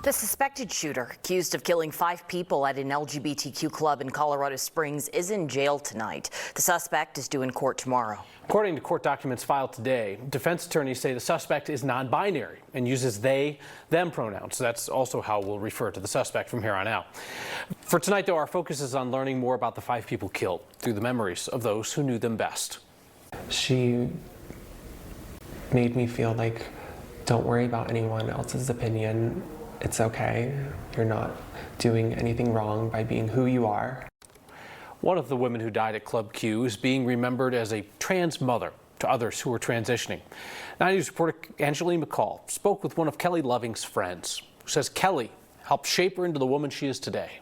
The suspected shooter, accused of killing 5 people at an LGBTQ club in Colorado Springs, is in jail tonight. The suspect is due in court tomorrow. According to court documents filed today, defense attorneys say the suspect is non-binary and uses they, them pronouns. That's also how we'll refer to the suspect from here on out. For tonight, though, our focus is on learning more about the 5 people killed through the memories of those who knew them best. She made me feel like, don't worry about anyone else's opinion. It's okay. You're not doing anything wrong by being who you are. One of the women who died at Club Q is being remembered as a trans mother to others who are transitioning. 9 News reporter Angeline McCall spoke with one of Kelly Loving's friends, who says Kelly helped shape her into the woman she is today.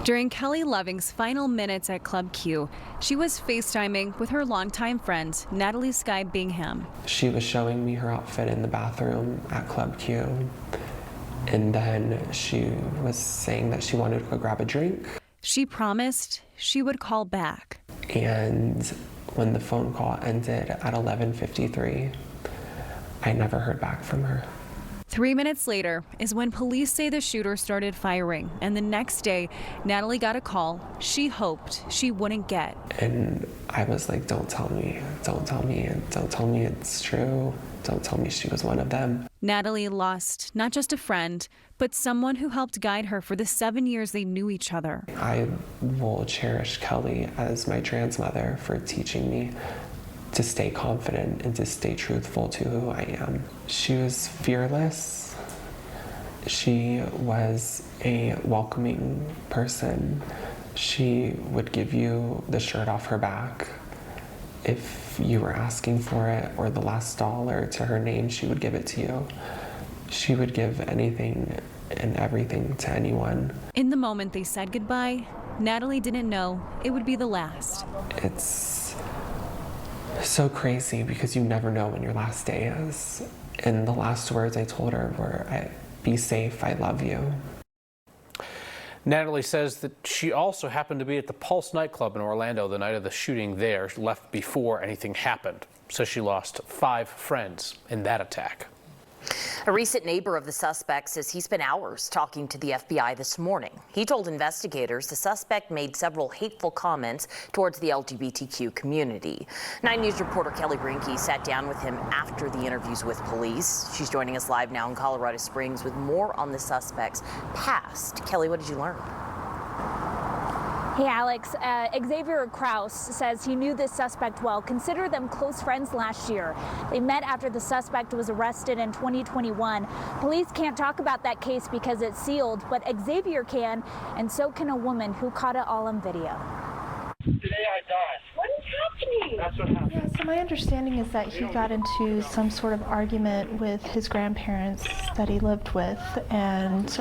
During Kelly Loving's final minutes at Club Q, she was FaceTiming with her longtime friend, Natalie Sky Bingham. She was showing me her outfit in the bathroom at Club Q, and then she was saying that she wanted to go grab a drink. She promised she would call back. And when the phone call ended at 11:53, I never heard back from her. 3 minutes later is when police say the shooter started firing, and the next day, Natalie got a call she hoped she wouldn't get. And I was like, don't tell me, don't tell me, don't tell me it's true. Don't tell me she was one of them. Natalie lost not just a friend, but someone who helped guide her for the 7 years they knew each other. I will cherish Kelly as my trans mother for teaching me to stay confident and to stay truthful to who I am. She was fearless. She was a welcoming person. She would give you the shirt off her back. If you were asking for it, or the last dollar to her name, she would give it to you. She would give anything and everything to anyone. In the moment they said goodbye, Natalie didn't know it would be the last. It's so crazy because you never know when your last day is. And the last words I told her were, be safe, I love you. Natalie says that she also happened to be at the Pulse nightclub in Orlando the night of the shooting there. She left before anything happened. Says she lost 5 friends in that attack. A recent neighbor of the suspect says he spent hours talking to the FBI this morning. He told investigators the suspect made several hateful comments towards the LGBTQ community. 9 News reporter Kelly Brinke sat down with him after the interviews with police. She's joining us live now in Colorado Springs with more on the suspect's past. Kelly, what did you learn? Hey, Alex. Xavier Kraus says he knew this suspect well, considered them close friends last year. They met after the suspect was arrested in 2021. Police can't talk about that case because it's sealed, but Xavier can, and so can a woman who caught it all on video. Today I died. What is happening? That's what happened. Yeah, so my understanding is that he got into some sort of argument with his grandparents that he lived with, and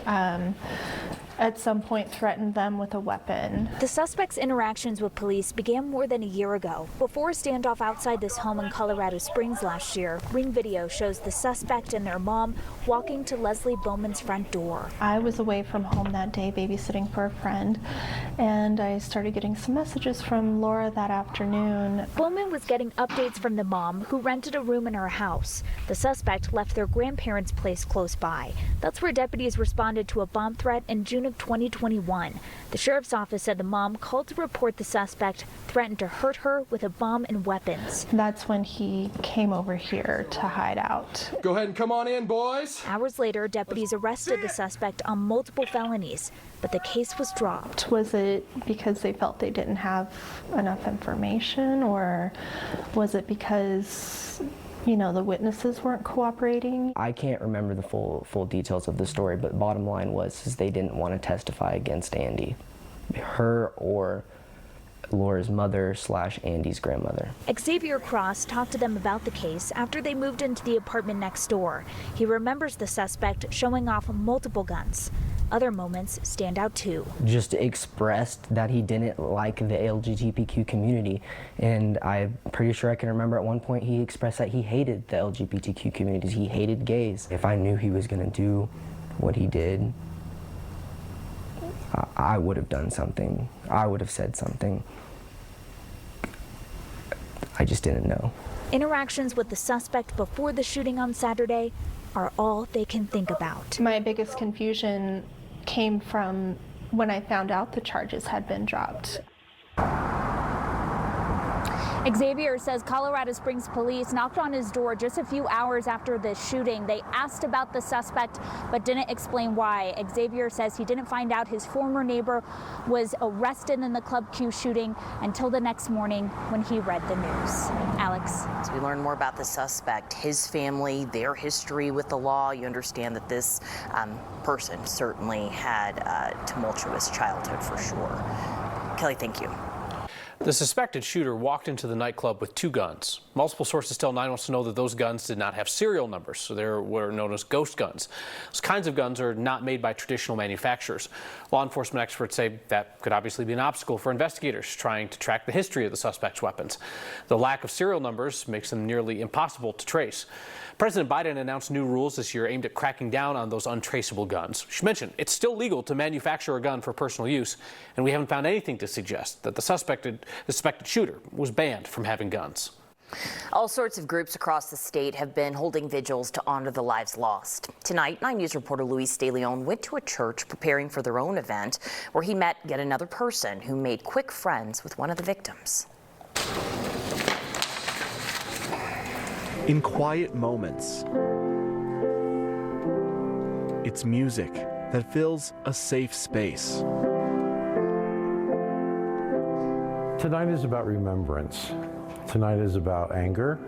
at some point threatened them with a weapon. The suspect's interactions with police began more than a year ago. Before a standoff outside this home in Colorado Springs last year, Ring video shows the suspect and their mom walking to Leslie Bowman's front door. I was away from home that day babysitting for a friend, and I started getting some messages from Laura that afternoon. Bowman was getting updates from the mom, who rented a room in her house. The suspect left their grandparents' place close by. That's where deputies responded to a bomb threat in June of 2021. The sheriff's office said the mom called to report the suspect threatened to hurt her with a bomb and weapons. That's when he came over here to hide out. Go ahead and come on in, boys. Hours later, deputies arrested the suspect on multiple felonies, but the case was dropped. Was it because they felt they didn't have enough information, or was it because the witnesses weren't cooperating? I can't remember the full details of the story, but bottom line was they didn't want to testify against Andy, her or Laura's mother / Andy's grandmother. Xavier Cross talked to them about the case after they moved into the apartment next door. He remembers the suspect showing off multiple guns. Other moments stand out too. Just expressed that he didn't like the LGBTQ community, and I'm pretty sure I can remember at one point he expressed that he hated the LGBTQ communities. He hated gays. If I knew he was going to do what he did, I would have done something. I would have said something. I just didn't know. Interactions with the suspect before the shooting on Saturday are all they can think about. My biggest confusion came from when I found out the charges had been dropped. Xavier says Colorado Springs police knocked on his door just a few hours after the shooting. They asked about the suspect, but didn't explain why. Xavier says he didn't find out his former neighbor was arrested in the Club Q shooting until the next morning when he read the news. Alex. As we learn more about the suspect, his family, their history with the law, you understand that this person certainly had a tumultuous childhood for sure. Kelly, thank you. The suspected shooter walked into the nightclub with 2 guns. Multiple sources tell 9 wants to know that those guns did not have serial numbers, so they were known as ghost guns. Those kinds of guns are not made by traditional manufacturers. Law enforcement experts say that could obviously be an obstacle for investigators trying to track the history of the suspect's weapons. The lack of serial numbers makes them nearly impossible to trace. President Biden announced new rules this year aimed at cracking down on those untraceable guns. She mentioned it's still legal to manufacture a gun for personal use, and we haven't found anything to suggest that the suspected shooter was banned from having guns. All sorts of groups across the state have been holding vigils to honor the lives lost. Tonight, 9 News reporter Luis De Leon went to a church preparing for their own event where he met yet another person who made quick friends with one of the victims. In quiet moments, it's music that fills a safe space. Tonight is about remembrance. Tonight is about anger,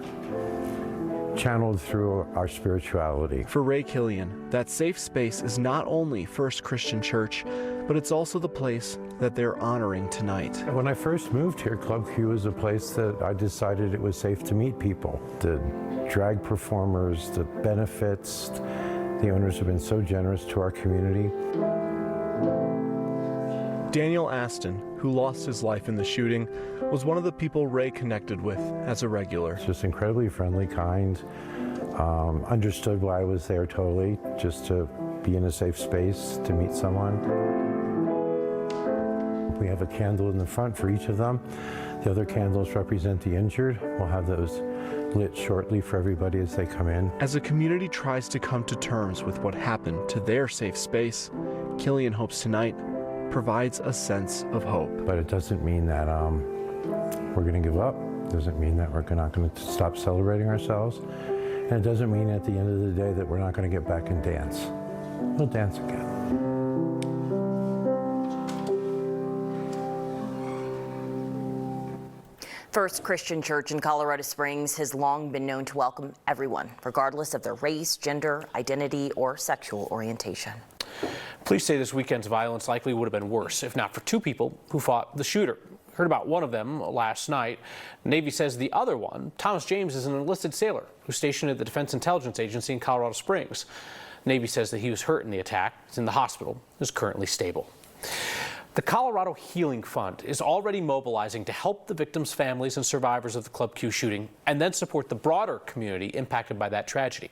channeled through our spirituality. For Ray Killian, that safe space is not only First Christian Church, but it's also the place that they're honoring tonight. When I first moved here, Club Q was a place that I decided it was safe to meet people. The drag performers, the benefits, the owners have been so generous to our community. Daniel Aston, who lost his life in the shooting, was one of the people Ray connected with as a regular. Just incredibly friendly, kind, understood why I was there totally, just to be in a safe space, to meet someone. We have a candle in the front for each of them. The other candles represent the injured. We'll have those lit shortly for everybody as they come in. As a community tries to come to terms with what happened to their safe space, Killian hopes tonight provides a sense of hope. But it doesn't mean that we're going to give up. It doesn't mean that we're not going to stop celebrating ourselves. And it doesn't mean at the end of the day that we're not going to get back and dance. We'll dance again. First Christian Church in Colorado Springs has long been known to welcome everyone, regardless of their race, gender, identity, or sexual orientation. Police say this weekend's violence likely would have been worse if not for 2 people who fought the shooter. Heard about one of them last night. Navy says the other one, Thomas James, is an enlisted sailor who's stationed at the Defense Intelligence Agency in Colorado Springs. Navy says that he was hurt in the attack. He's in the hospital, is currently stable. The Colorado Healing Fund is already mobilizing to help the victims' families and survivors of the Club Q shooting and then support the broader community impacted by that tragedy.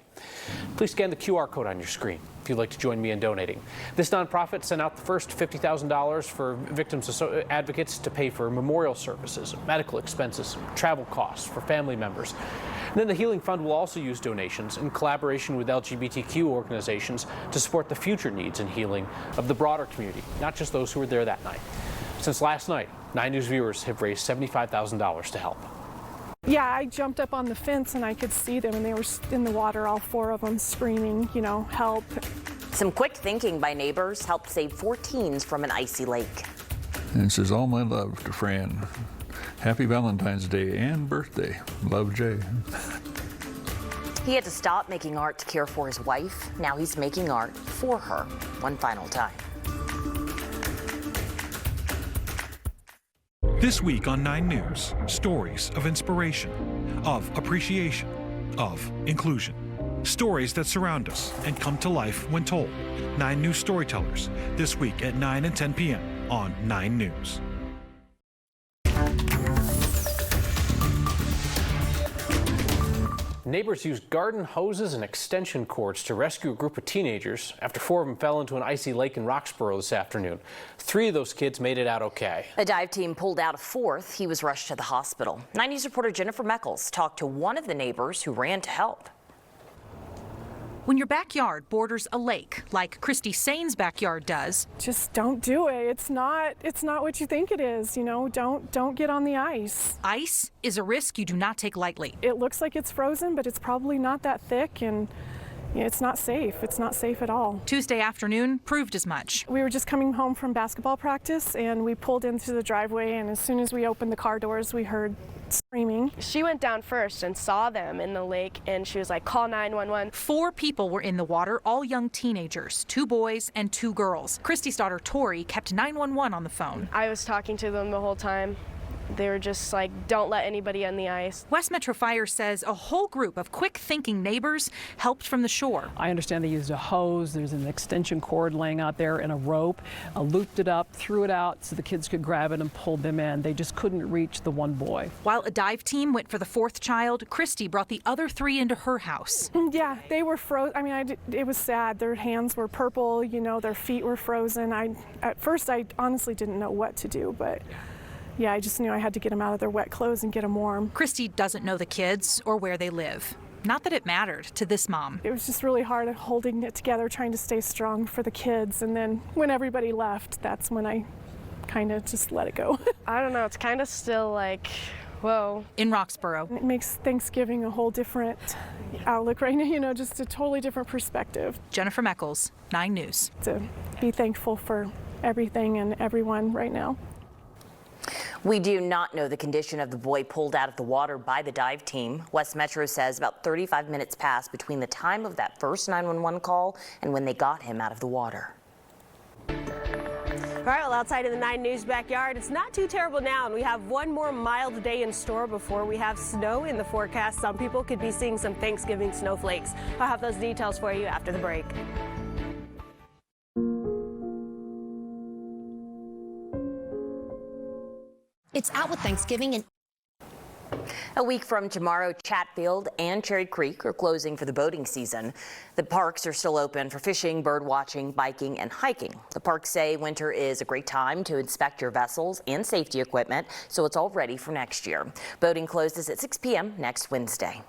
Please scan the QR code on your screen if you'd like to join me in donating. This nonprofit sent out the first $50,000 for victims' advocates to pay for memorial services, medical expenses, travel costs for family members. And then the Healing Fund will also use donations in collaboration with LGBTQ organizations to support the future needs and healing of the broader community, not just those who were there that night. Since last night, 9 News viewers have raised $75,000 to help. Yeah, I jumped up on the fence and I could see them, and they were in the water, all 4 of them, screaming, you know, help. Some quick thinking by neighbors helped save 4 teens from an icy lake. And it says, all my love to Fran. Happy Valentine's Day and birthday. Love, Jay. He had to stop making art to care for his wife. Now he's making art for her one final time. This week on 9 News, stories of inspiration, of appreciation, of inclusion. Stories that surround us and come to life when told. 9 News Storytellers, this week at 9 and 10 p.m. on 9 News. Neighbors used garden hoses and extension cords to rescue a group of teenagers after 4 of them fell into an icy lake in Roxborough this afternoon. 3 of those kids made it out okay. A dive team pulled out a 4th. He was rushed to the hospital. 9 News reporter Jennifer Meckles talked to one of the neighbors who ran to help. When your backyard borders a lake, like Christy Sain's backyard does, just don't do it. It's not what you think it is. You know, don't get on the ice. Ice is a risk you do not take lightly. It looks like it's frozen, but it's probably not that thick, and it's not safe. It's not safe at all. Tuesday afternoon proved as much. We were just coming home from basketball practice, and we pulled into the driveway, and as soon as we opened the car doors, we heard screaming. She went down first and saw them in the lake, and she was like, call 911. 4 people were in the water, all young teenagers, 2 boys and 2 girls. Christy's daughter Tori kept 911 on the phone. I was talking to them the whole time. They were just like, don't let anybody on the ice. West Metro Fire says a whole group of quick-thinking neighbors helped from the shore. I understand they used a hose. There's an extension cord laying out there and a rope. Looped it up, threw it out so the kids could grab it and pulled them in. They just couldn't reach the one boy. While a dive team went for the 4th child, Christy brought the other 3 into her house. Yeah, they were frozen. I mean, it was sad. Their hands were purple, you know, their feet were frozen. At first, I honestly didn't know what to do, but yeah, I just knew I had to get them out of their wet clothes and get them warm. Christy doesn't know the kids or where they live. Not that it mattered to this mom. It was just really hard holding it together, trying to stay strong for the kids. And then when everybody left, that's when I kind of just let it go. I don't know, it's kind of still like, whoa. In Roxborough. It makes Thanksgiving a whole different outlook right now, you know, just a totally different perspective. Jennifer Meckles, 9 News. To be thankful for everything and everyone right now. We do not know the condition of the boy pulled out of the water by the dive team. West Metro says about 35 minutes passed between the time of that first 911 call and when they got him out of the water. All right, well, outside of the 9 News backyard, it's not too terrible now, and we have one more mild day in store before we have snow in the forecast. Some people could be seeing some Thanksgiving snowflakes. I'll have those details for you after the break. It's out with Thanksgiving and a week from tomorrow, Chatfield and Cherry Creek are closing for the boating season. The parks are still open for fishing, bird watching, biking, and hiking. The parks say winter is a great time to inspect your vessels and safety equipment, so it's all ready for next year. Boating closes at 6 p.m. next Wednesday.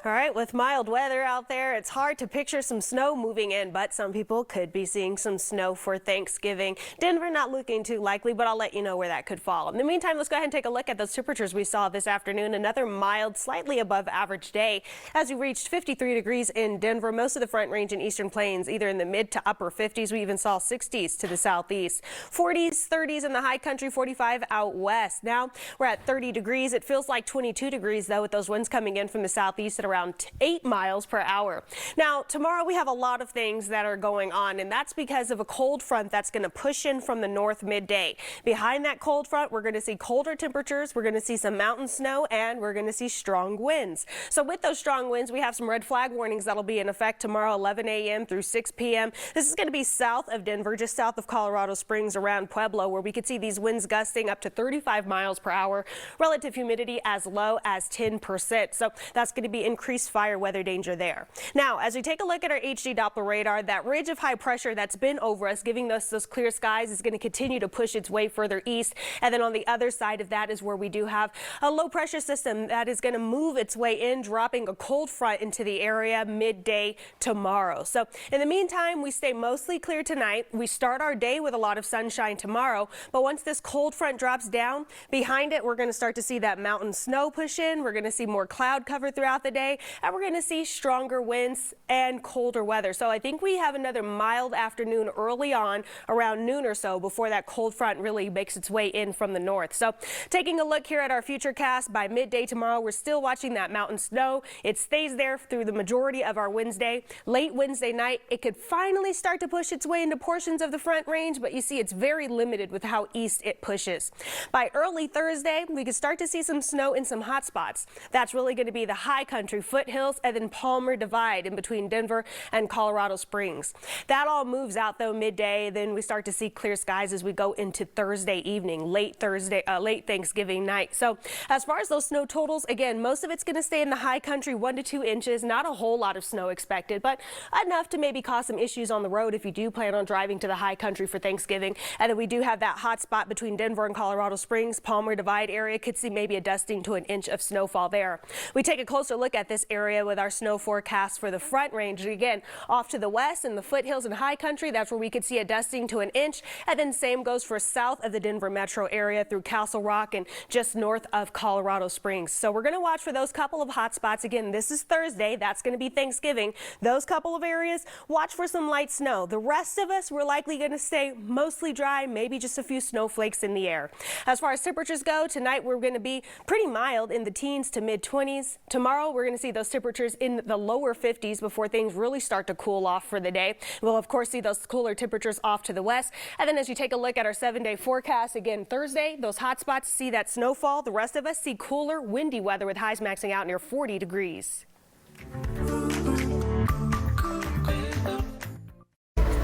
All right, with mild weather out there, it's hard to picture some snow moving in, but some people could be seeing some snow for Thanksgiving. Denver not looking too likely, but I'll let you know where that could fall. In the meantime, let's go ahead and take a look at those temperatures we saw this afternoon. Another mild, slightly above average day as we reached 53 degrees in Denver. Most of the Front Range and Eastern Plains either in the mid to upper 50s. We even saw 60s to the southeast. 40s, 30s in the high country, 45 out west. Now we're at 30 degrees. It feels like 22 degrees, though, with those winds coming in from the southeast at around 8 miles per hour. Now, tomorrow we have a lot of things that are going on, and that's because of a cold front that's going to push in from the north midday. Behind that cold front, we're going to see colder temperatures, we're going to see some mountain snow, and we're going to see strong winds. So with those strong winds, we have some red flag warnings that'll be in effect tomorrow, 11 a.m. through 6 p.m. This is going to be south of Denver, just south of Colorado Springs around Pueblo, where we could see these winds gusting up to 35 miles per hour. Relative humidity as low as 10%. So that's going to be increased fire weather danger there. Now, as we take a look at our HD Doppler radar, that ridge of high pressure that's been over us, giving us those clear skies, is going to continue to push its way further east. And then on the other side of that is where we do have a low pressure system that is going to move its way in, dropping a cold front into the area midday tomorrow. So in the meantime, we stay mostly clear tonight. We start our day with a lot of sunshine tomorrow, but once this cold front drops down, behind it, we're going to start to see that mountain snow push in. We're going to see more cloud cover throughout the day, and we're going to see stronger winds and colder weather. So I think we have another mild afternoon early on around noon or so before that cold front really makes its way in from the north. So taking a look here at our futurecast, by midday tomorrow, we're still watching that mountain snow. It stays there through the majority of our Wednesday. Late Wednesday night, it could finally start to push its way into portions of the Front Range, but you see it's very limited with how east it pushes. By early Thursday, we could start to see some snow in some hot spots. That's really going to be the high country country foothills, and then Palmer Divide in between Denver and Colorado Springs. That all moves out though midday. Then we start to see clear skies as we go into Thursday evening, late Thanksgiving night. So as far as those snow totals, again, most of it's going to stay in the high country, 1 to 2 inches. Not a whole lot of snow expected, but enough to maybe cause some issues on the road if you do plan on driving to the high country for Thanksgiving. And then we do have that hot spot between Denver and Colorado Springs. Palmer Divide area could see maybe a dusting to 1 inch of snowfall there. We take a closer look at this area with our snow forecast for the Front Range. Again, off to the west in the foothills and high country, that's where we could see a dusting to 1 inch. And then same goes for south of the Denver metro area through Castle Rock and just north of Colorado Springs. So we're going to watch for those couple of hot spots. Again, this is Thursday. That's going to be Thanksgiving. Those couple of areas, watch for some light snow. The rest of us, we're likely going to stay mostly dry, maybe just a few snowflakes in the air. As far as temperatures go, tonight we're going to be pretty mild in the teens to mid-20s. Tomorrow we're going to see those temperatures in the lower 50s before things really start to cool off for the day. We'll of course see those cooler temperatures off to the west. And then as you take a look at our 7-day forecast, again Thursday, those hot spots see that snowfall. The rest of us see cooler, windy weather with highs maxing out near 40 degrees.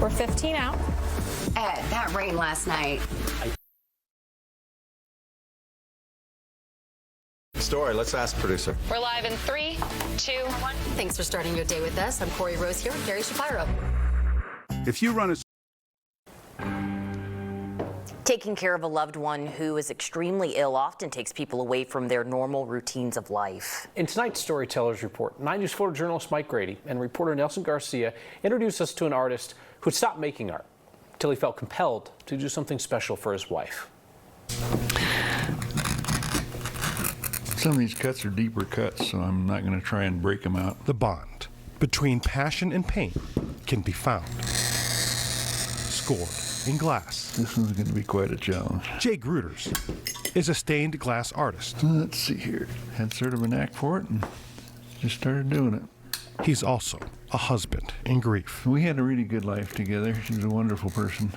We're 15 out. Ed, that rain last night. Story. Let's ask producer. We're live in 3, 2, 1. Thanks for starting your day with us. I'm Corey Rose here with Gary Shapiro. If you run a Taking care of a loved one who is extremely ill often takes people away from their normal routines of life. In tonight's Storytellers Report, 9 News photojournalist Mike Grady and reporter Nelson Garcia introduced us to an artist who had stopped making art until he felt compelled to do something special for his wife. Some of these cuts are deeper cuts, so I'm not going to try and break them out. The bond between passion and pain can be found. Scored in glass. This one's going to be quite a challenge. Jay Gruters is a stained glass artist. Let's see here. Had sort of a knack for it and just started doing it. He's also a husband in grief. We had a really good life together. She was a wonderful person.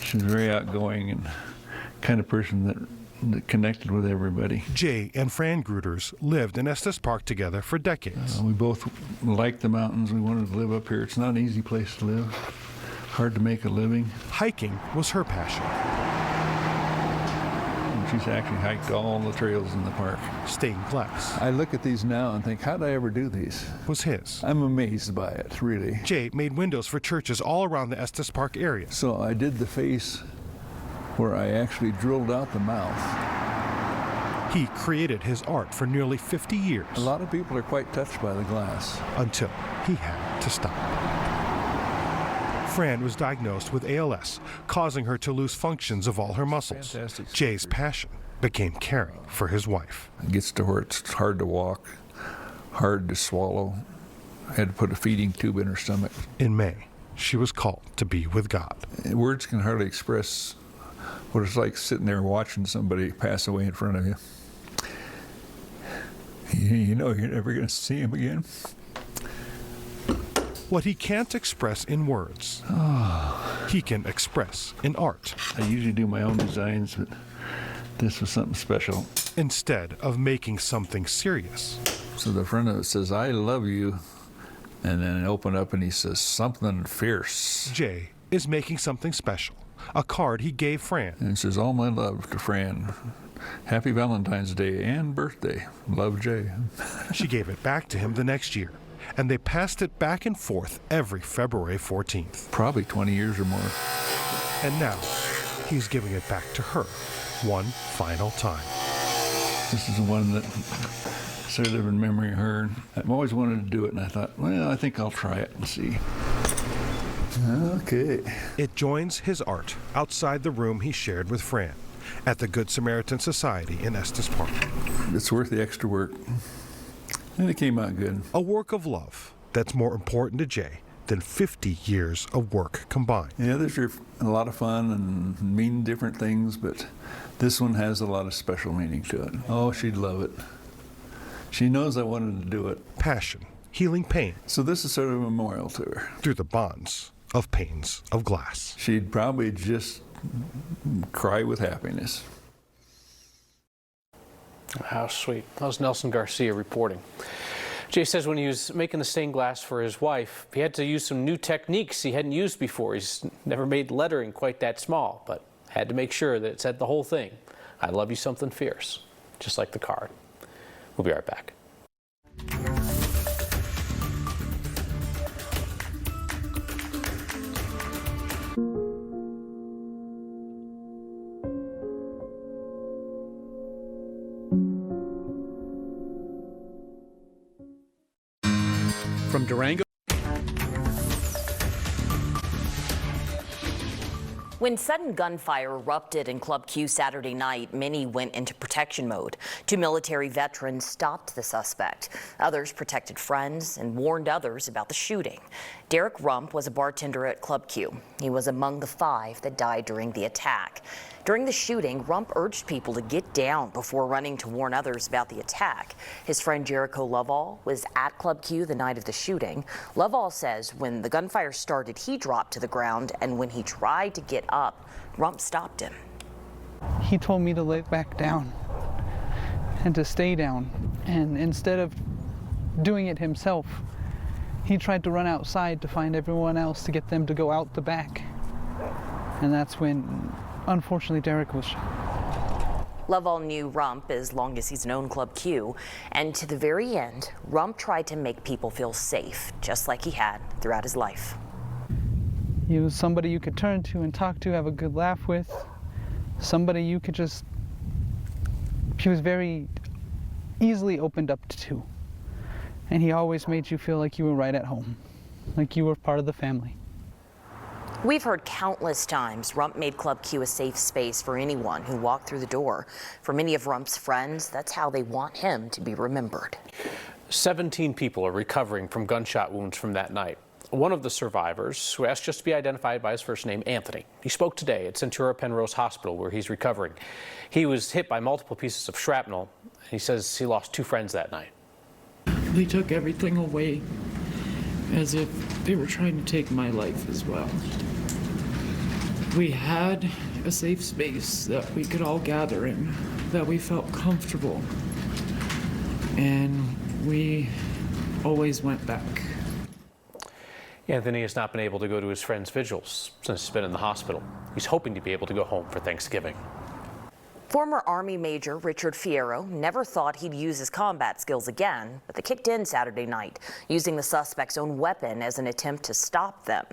She was very outgoing and kind of person that connected with everybody. Jay and Fran Gruters lived in Estes Park together for decades. We both liked the mountains. We wanted to live up here. It's not an easy place to live. Hard to make a living. Hiking was her passion. And she's actually hiked all the trails in the park. Stained glass. I look at these now and think, how did I ever do these? Was his. I'm amazed by it, really. Jay made windows for churches all around the Estes Park area. So I did the face where I actually drilled out the mouth. He created his art for nearly 50 years. A lot of people are quite touched by the glass. Until he had to stop. Fran was diagnosed with ALS, causing her to lose functions of all her muscles. Fantastic. Jay's passion became caring for his wife. It gets to where it's hard to walk, hard to swallow. I had to put a feeding tube in her stomach. In May, she was called to be with God. Words can hardly express what it's like sitting there watching somebody pass away in front of you. You know you're never going to see him again. What he can't express in words, he can express in art. I usually do my own designs, but this was something special. Instead of making something serious. So the front of it says, I love you, and then it opened up and he says, something fierce. Jay is making something special, a card he gave Fran. And it says, all my love to Fran. Happy Valentine's Day and birthday. Love, Jay. She gave it back to him the next year, and they passed it back and forth every February 14th. Probably 20 years or more. And now, he's giving it back to her one final time. This is the one that sort of in memory of her. I've always wanted to do it, and I thought, well, I think I'll try it and see. Okay. It joins his art outside the room he shared with Fran at the Good Samaritan Society in Estes Park. It's worth the extra work. And it came out good. A work of love that's more important to Jay than 50 years of work combined. Yeah, others are a lot of fun and mean different things, but this one has a lot of special meaning to it. Oh, she'd love it. She knows I wanted to do it. Passion, healing pain. So this is sort of a memorial to her. Through the bonds of panes of glass. She'd probably just cry with happiness. How sweet. That was Nelson Garcia reporting. Jay says when he was making the stained glass for his wife, he had to use some new techniques he hadn't used before. He's never made lettering quite that small, but had to make sure that it said the whole thing. I love you something fierce, just like the card. We'll be right back. From Durango. When sudden gunfire erupted in Club Q Saturday night, many went into protection mode. 2 military veterans stopped the suspect. Others protected friends and warned others about the shooting. Derek Rump was a bartender at Club Q. He was among the 5 that died during the attack. During the shooting, Rump urged people to get down before running to warn others about the attack. His friend Jericho Lovell was at Club Q the night of the shooting. Lovell says when the gunfire started, he dropped to the ground, and when he tried to get up, Rump stopped him. He told me to lay back down and to stay down, and instead of doing it himself, he tried to run outside to find everyone else to get them to go out the back. And that's when, unfortunately, Derek was shot. Lovell knew Rump as long as he's known Club Q, and to the very end, Rump tried to make people feel safe, just like he had throughout his life. He was somebody you could turn to and talk to, have a good laugh with, somebody you could just, he was very easily opened up to, and he always made you feel like you were right at home, like you were part of the family. We've heard countless times Rump made Club Q a safe space for anyone who walked through the door. For many of Rump's friends, that's how they want him to be remembered. 17 people are recovering from gunshot wounds from that night. One of the survivors, who asked just to be identified by his first name, Anthony. He spoke today at Centura Penrose Hospital, where he's recovering. He was hit by multiple pieces of shrapnel. He says he lost 2 friends that night. They took everything away as if they were trying to take my life as well. We had a safe space that we could all gather in, that we felt comfortable, and we always went back. Anthony has not been able to go to his friend's vigils since he's been in the hospital. He's hoping to be able to go home for Thanksgiving. Former Army Major Richard Fierro never thought he'd use his combat skills again, but they kicked in Saturday night, using the suspect's own weapon as an attempt to stop them.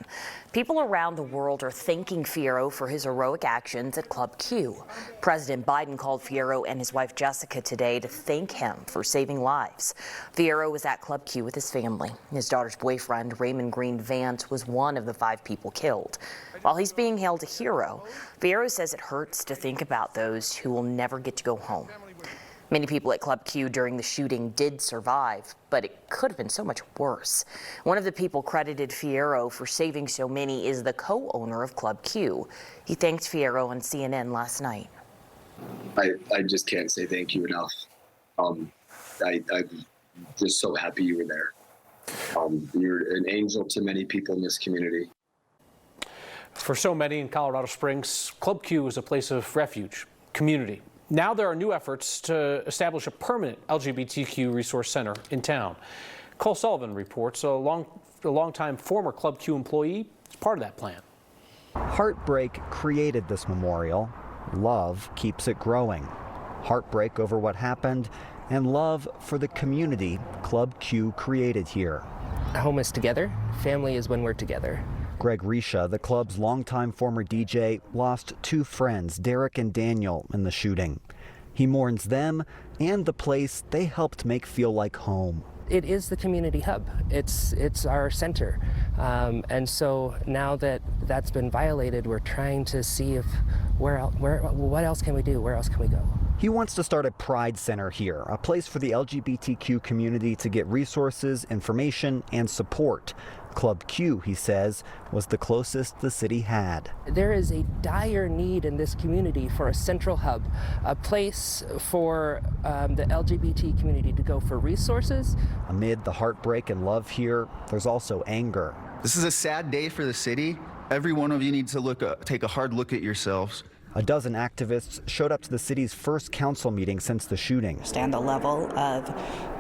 People around the world are thanking Fierro for his heroic actions at Club Q. President Biden called Fierro and his wife Jessica today to thank him for saving lives. Fierro was at Club Q with his family. His daughter's boyfriend, Raymond Green Vance, was one of the 5 people killed. While he's being hailed a hero, Fierro says it hurts to think about those who will never get to go home. Many people at Club Q during the shooting did survive, but it could have been so much worse. One of the people credited Fierro for saving so many is the co-owner of Club Q. He thanked Fierro on CNN last night. I just can't say thank you enough. I'm just so happy you were there. You're an angel to many people in this community. For so many in Colorado Springs, Club Q is a place of refuge, community. Now there are new efforts to establish a permanent LGBTQ resource center in town. Cole Sullivan reports a longtime former Club Q employee is part of that plan. Heartbreak created this memorial. Love keeps it growing. Heartbreak over what happened, and love for the community Club Q created here. Home is together, family is when we're together. Greg Risha, the club's longtime former DJ, lost 2 friends, Derek and Daniel, in the shooting. He mourns them and the place they helped make feel like home. It is the community hub. It's our center. And so now that that's been violated, we're trying to see if what else can we do? Where else can we go? He wants to start a pride center here, a place for the LGBTQ community to get resources, information, and support. Club Q, he says, was the closest the city had. There is a dire need in this community for a central hub, a place for the LGBT community to go for resources. Amid the heartbreak and love here, there's also anger. This is a sad day for the city. Every one of you needs to take a hard look at yourselves. A dozen activists showed up to the city's first council meeting since the shooting. Understand the level of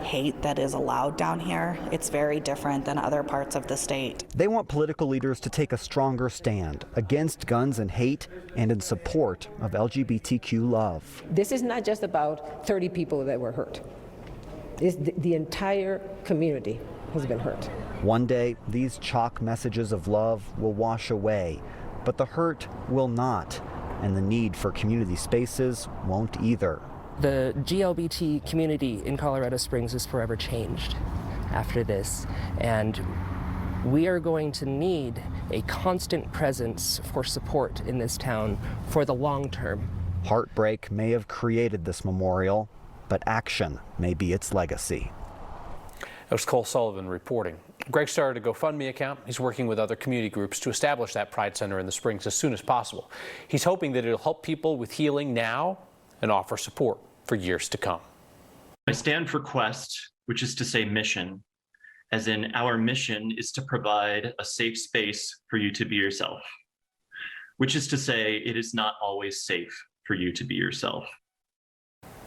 hate that is allowed down here. It's very different than other parts of the state. They want political leaders to take a stronger stand against guns and hate and in support of LGBTQ love. This is not just about 30 people that were hurt. The entire community has been hurt. One day, these chalk messages of love will wash away, but the hurt will not. And the need for community spaces won't either. The GLBT community in Colorado Springs is forever changed after this, and we are going to need a constant presence for support in this town for the long term. Heartbreak may have created this memorial, but action may be its legacy. That was Cole Sullivan reporting. Greg started a GoFundMe account. He's working with other community groups to establish that Pride Center in the Springs as soon as possible. He's hoping that it'll help people with healing now and offer support for years to come. I stand for Quest, which is to say mission, as in our mission is to provide a safe space for you to be yourself, which is to say it is not always safe for you to be yourself.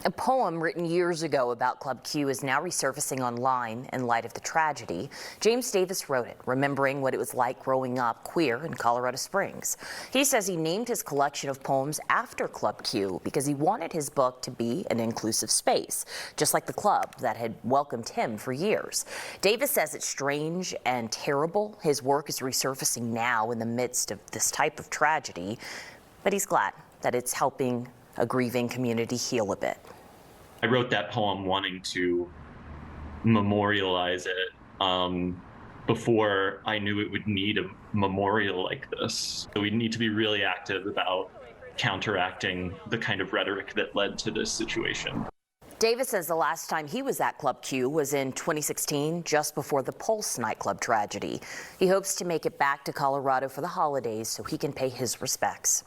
A poem written years ago about Club Q is now resurfacing online in light of the tragedy. James Davis wrote it, remembering what it was like growing up queer in Colorado Springs. He says he named his collection of poems after Club Q because he wanted his book to be an inclusive space, just like the club that had welcomed him for years. Davis says it's strange and terrible. His work is resurfacing now in the midst of this type of tragedy, but he's glad that it's helping a grieving community heal a bit. I wrote that poem wanting to memorialize it before I knew it would need a memorial like this. So we need to be really active about counteracting the kind of rhetoric that led to this situation. Davis says the last time he was at Club Q was in 2016, just before the Pulse nightclub tragedy. He hopes to make it back to Colorado for the holidays so he can pay his respects.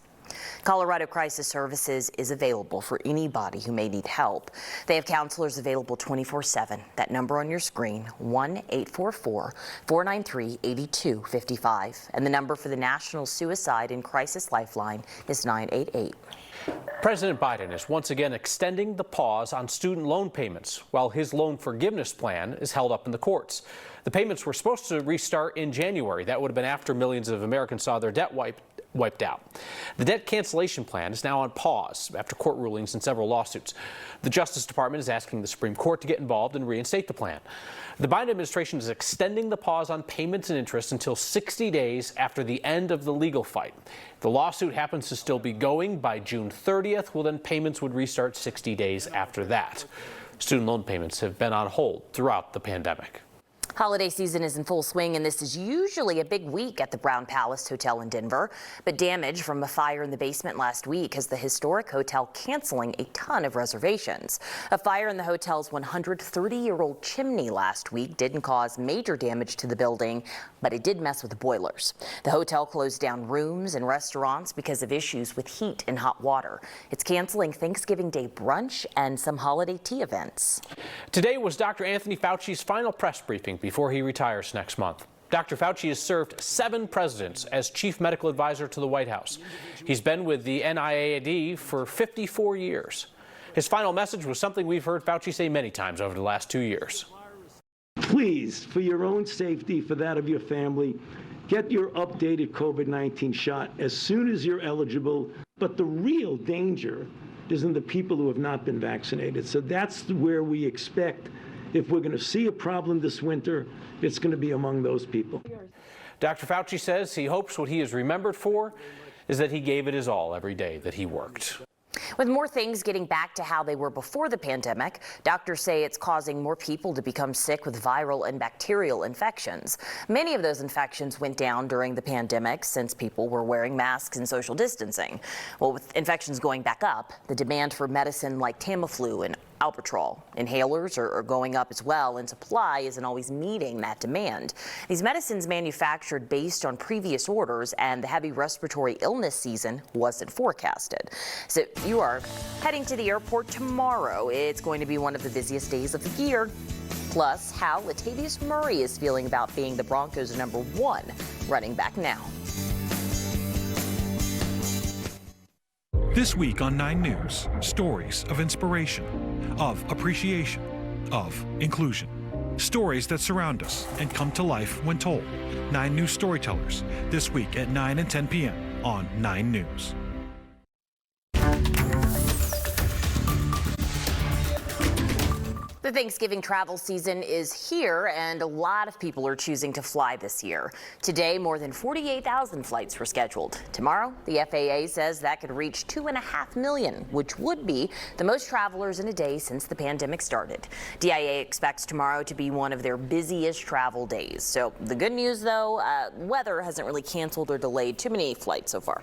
Colorado Crisis Services is available for anybody who may need help. They have counselors available 24/7. That number on your screen, 1-844-493-8255. And the number for the National Suicide and Crisis Lifeline is 988. President Biden is once again extending the pause on student loan payments while his loan forgiveness plan is held up in the courts. The payments were supposed to restart in January. That would have been after millions of Americans saw their debt wiped out. The debt cancellation plan is now on pause after court rulings in several lawsuits. The Justice Department is asking the Supreme Court to get involved and reinstate the plan. The Biden administration is extending the pause on payments and interest until 60 days after the end of the legal fight. If the lawsuit happens to still be going by June 30th, well, then payments would restart 60 days after that. Student loan payments have been on hold throughout the pandemic. Holiday season is in full swing, and this is usually a big week at the Brown Palace Hotel in Denver. But damage from a fire in the basement last week has the historic hotel canceling a ton of reservations. A fire in the hotel's 130-year-old chimney last week didn't cause major damage to the building, but it did mess with the boilers. The hotel closed down rooms and restaurants because of issues with heat and hot water. It's canceling Thanksgiving Day brunch and some holiday tea events. Today was Dr. Anthony Fauci's final press briefing before he retires next month. Dr. Fauci has served 7 presidents as chief medical advisor to the White House. He's been with the NIAID for 54 years. His final message was something we've heard Fauci say many times over the last 2 years. Please, for your own safety, for that of your family, get your updated COVID-19 shot as soon as you're eligible. But the real danger is in the people who have not been vaccinated. So that's where we expect, if we're going to see a problem this winter, it's going to be among those people. Dr. Fauci says he hopes what he is remembered for is that he gave it his all every day that he worked. With more things getting back to how they were before the pandemic, doctors say it's causing more people to become sick with viral and bacterial infections. Many of those infections went down during the pandemic since people were wearing masks and social distancing. Well, with infections going back up, the demand for medicine like Tamiflu and Albuterol inhalers are going up as well, and supply isn't always meeting that demand. These medicines manufactured based on previous orders, and the heavy respiratory illness season wasn't forecasted. So if you are heading to the airport tomorrow, it's going to be one of the busiest days of the year. Plus, how Latavius Murray is feeling about being the Broncos' #1 running back now. This week on 9 News, stories of inspiration, of appreciation, of inclusion. Stories that surround us and come to life when told. 9 News Storytellers, this week at 9 and 10 p.m. on 9 News. The Thanksgiving travel season is here, and a lot of people are choosing to fly this year. Today, more than 48,000 flights were scheduled. Tomorrow, the FAA says that could reach 2.5 million, which would be the most travelers in a day since the pandemic started. DIA expects tomorrow to be one of their busiest travel days. So the good news, though, weather hasn't really canceled or delayed too many flights so far.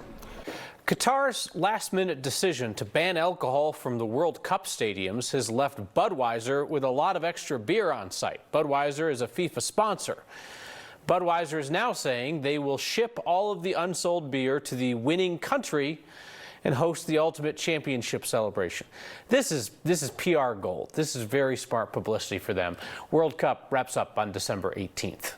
Qatar's last-minute decision to ban alcohol from the World Cup stadiums has left Budweiser with a lot of extra beer on site. Budweiser is a FIFA sponsor. Budweiser is now saying they will ship all of the unsold beer to the winning country and host the ultimate championship celebration. This is PR gold. This is very smart publicity for them. World Cup wraps up on December 18th.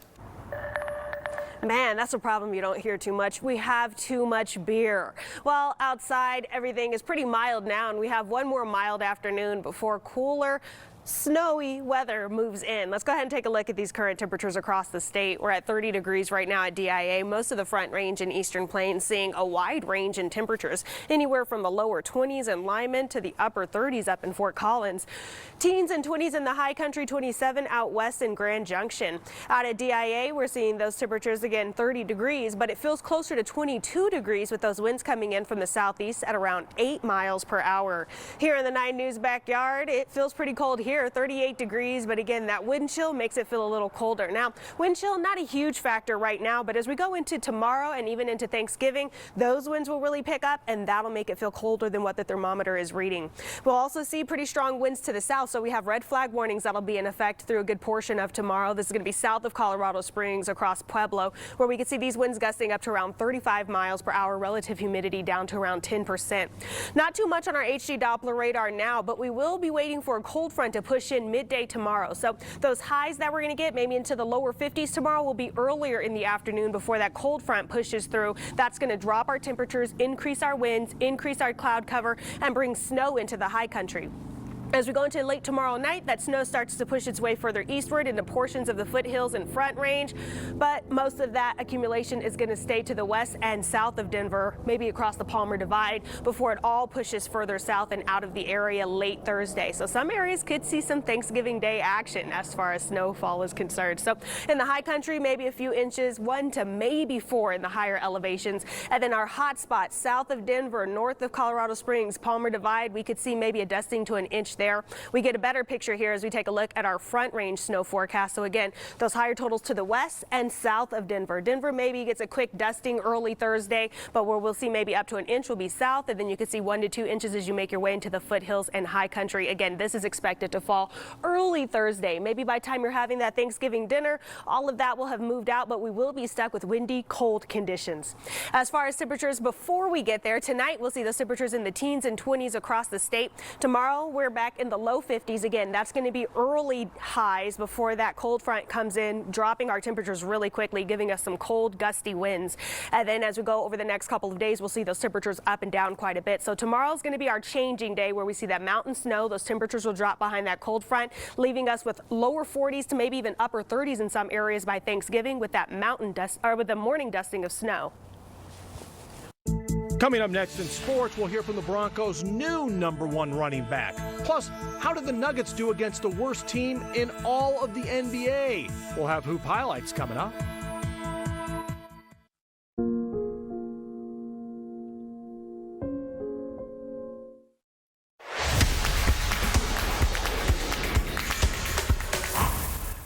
Man, that's a problem you don't hear too much. We have too much beer. Well, outside, everything is pretty mild now, and we have one more mild afternoon before cooler, snowy weather moves in. Let's go ahead and take a look at these current temperatures across the state. We're at 30 degrees right now at DIA. Most of the Front Range and Eastern Plains seeing a wide range in temperatures, anywhere from the lower 20s in Lyman to the upper 30s up in Fort Collins. Teens and 20s in the high country, 27 out west in Grand Junction. Out at DIA, we're seeing those temperatures again 30 degrees, but it feels closer to 22 degrees with those winds coming in from the southeast at around 8 miles per hour. Here in the 9 News backyard, it feels pretty cold here. 38 degrees, but again, that wind chill makes it feel a little colder. Now, wind chill, not a huge factor right now, but as we go into tomorrow and even into Thanksgiving, those winds will really pick up, and that'll make it feel colder than what the thermometer is reading. We'll also see pretty strong winds to the south, so we have red flag warnings that'll be in effect through a good portion of tomorrow. This is going to be south of Colorado Springs across Pueblo, where we can see these winds gusting up to around 35 miles per hour, relative humidity down to around 10%. Not too much on our HD Doppler radar now, but we will be waiting for a cold front to push in midday tomorrow. So those highs that we're going to get maybe into the lower 50s tomorrow will be earlier in the afternoon before that cold front pushes through. That's going to drop our temperatures, increase our winds, increase our cloud cover, and bring snow into the high country. As we go into late tomorrow night, that snow starts to push its way further eastward into portions of the foothills and Front Range, but most of that accumulation is going to stay to the west and south of Denver, maybe across the Palmer Divide, before it all pushes further south and out of the area late Thursday. So some areas could see some Thanksgiving Day action as far as snowfall is concerned. So in the high country, maybe a few inches, 1 to maybe 4 in the higher elevations. And then our hot spots south of Denver, north of Colorado Springs, Palmer Divide, we could see maybe a dusting to an inch there. We get a better picture here as we take a look at our Front Range snow forecast. So again, those higher totals to the west and south of Denver. Denver maybe gets a quick dusting early Thursday, but where we'll see maybe up to an inch will be south, and then you can see 1 to 2 inches as you make your way into the foothills and high country. Again, this is expected to fall early Thursday. Maybe by the time you're having that Thanksgiving dinner, all of that will have moved out, but we will be stuck with windy, cold conditions. As far as temperatures before we get there, tonight we'll see those temperatures in the teens and 20s across the state. Tomorrow we're back in the low 50s. Again, that's going to be early highs before that cold front comes in, dropping our temperatures really quickly, giving us some cold, gusty winds. And then as we go over the next couple of days, we'll see those temperatures up and down quite a bit. So tomorrow's going to be our changing day where we see that mountain snow. Those temperatures will drop behind that cold front, leaving us with lower 40s to maybe even upper 30s in some areas by Thanksgiving with that mountain dust, or with the morning dusting of snow. Coming up next in sports, we'll hear from the Broncos' new #1 running back. Plus, how did the Nuggets do against the worst team in all of the NBA? We'll have hoop highlights coming up.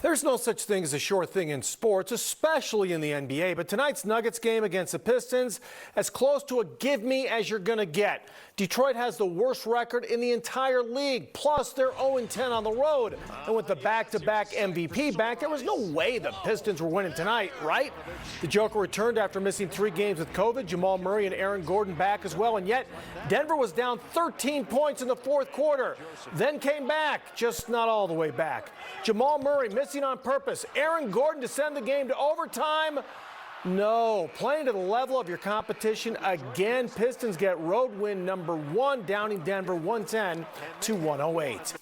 There's no such thing as a sure thing in sports, especially in the NBA, but tonight's Nuggets game against the Pistons, as close to a give me as you're going to get. Detroit has the worst record in the entire league, plus they're 0-10 on the road. And with the back-to-back MVP back, there was no way the Pistons were winning tonight, right? The Joker returned after missing 3 games with COVID, Jamal Murray and Aaron Gordon back as well, and yet Denver was down 13 points in the fourth quarter, then came back, just not all the way back. Jamal Murray missing on purpose, Aaron Gordon to send the game to overtime, No, playing to the level of your competition again. Pistons get road win number 1, downing Denver 110-108.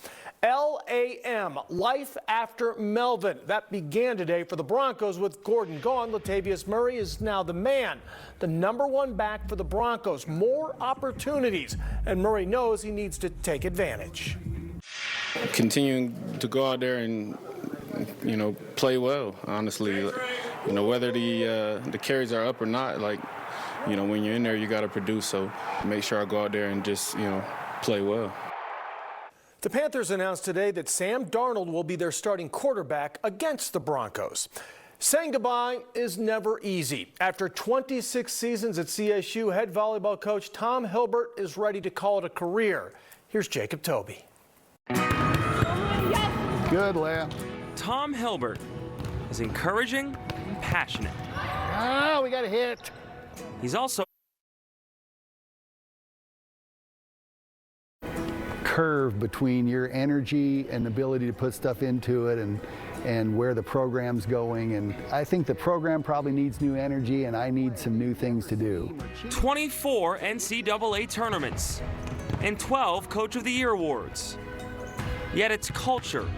LAM, life after Melvin. That began today for the Broncos with Gordon gone. Latavius Murray is now the man, the number 1 back for the Broncos. More opportunities, and Murray knows he needs to take advantage. Continuing to go out there and, play well, honestly. Whether the carries are up or not, when you're in there, you got to produce. So make sure I go out there and just, play well. The Panthers announced today that Sam Darnold will be their starting quarterback against the Broncos. Saying goodbye is never easy. After 26 seasons at CSU, head volleyball coach Tom Hilbert is ready to call it a career. Here's Jacob Toby. Good, Leah. Tom Hilbert is encouraging and passionate. Ah, we got a hit. He's also curve between your energy and ability to put stuff into it and where the program's going. And I think the program probably needs new energy, and I need some new things to do. 24 NCAA tournaments and 12 Coach of the Year awards. Yet it's culture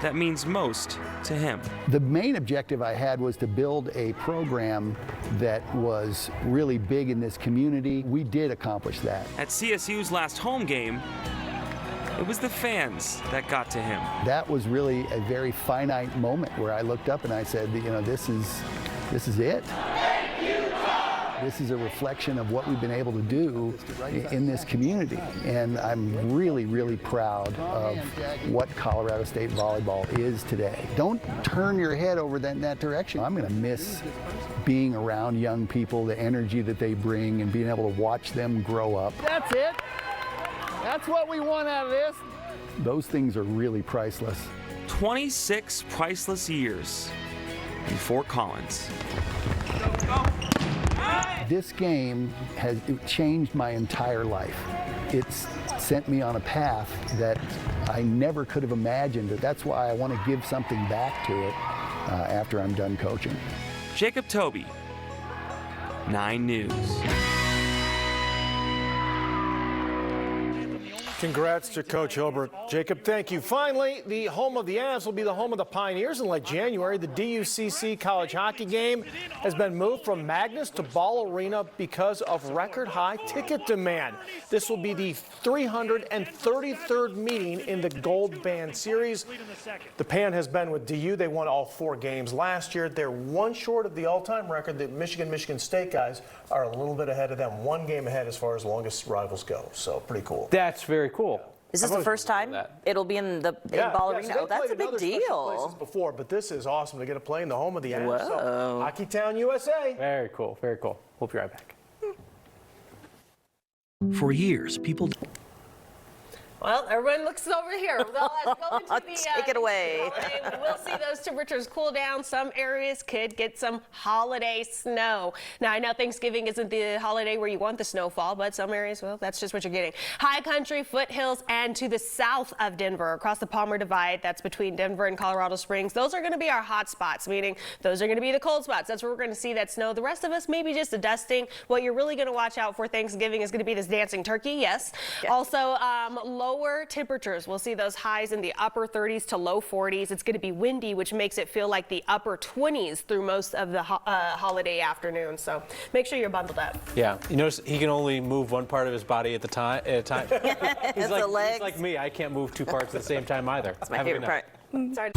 that means most to him. The main objective I had was to build a program that was really big in this community. We did accomplish that. At CSU's last home game, it was the fans that got to him. That was really a very finite moment where I looked up and I said, this is it. This is a reflection of what we've been able to do in this community. And I'm really, really proud of what Colorado State volleyball is today. Don't turn your head over in that direction. I'm going to miss being around young people, the energy that they bring, and being able to watch them grow up. That's it. That's what we want out of this. Those things are really priceless. 26 priceless years in Fort Collins. This game has changed my entire life. It's sent me on a path that I never could have imagined. That's why I want to give something back to it after I'm done coaching. Jacob Toby, 9 News. Congrats to Coach Hilbert. Jacob, thank you. Finally, the home of the Avs will be the home of the Pioneers in late January. The DUCC college hockey game has been moved from Magnus to Ball Arena because of record-high ticket demand. This will be the 333rd meeting in the Gold Band Series. The Pan has been with DU. They won all 4 games last year. They're 1 short of the all-time record. The Michigan State guys are a little bit ahead of them, 1 game ahead as far as longest rivals go. So pretty cool. That's very cool. Is this the first time it'll be in the Ball Arena? So that's a big deal. Places before, but this is awesome to get to play in the home of the Avs. Whoa. So, Hockey Town, USA. Very cool. Very cool. We'll be right back. For years, people. Well, everyone looks over here. Let's go into the take it away. We'll see those temperatures cool down. Some areas could get some holiday snow. Now, I know Thanksgiving isn't the holiday where you want the snowfall, but some areas, well, that's just what you're getting. High country, foothills, and to the south of Denver, across the Palmer Divide, that's between Denver and Colorado Springs. Those are going to be our hot spots, meaning those are going to be the cold spots. That's where we're going to see that snow. The rest of us, maybe just a dusting. What you're really going to watch out for Thanksgiving is going to be this dancing turkey, yes. Also, lower temperatures. We'll see those highs in the upper 30s to low 40s. It's going to be windy, which makes it feel like the upper 20s through most of the holiday afternoon. So make sure you're bundled up. Yeah, you notice he can only move one part of his body at a time. He's the legs. He's like me. I can't move 2 parts at the same time either. That's my favorite part. Sorry.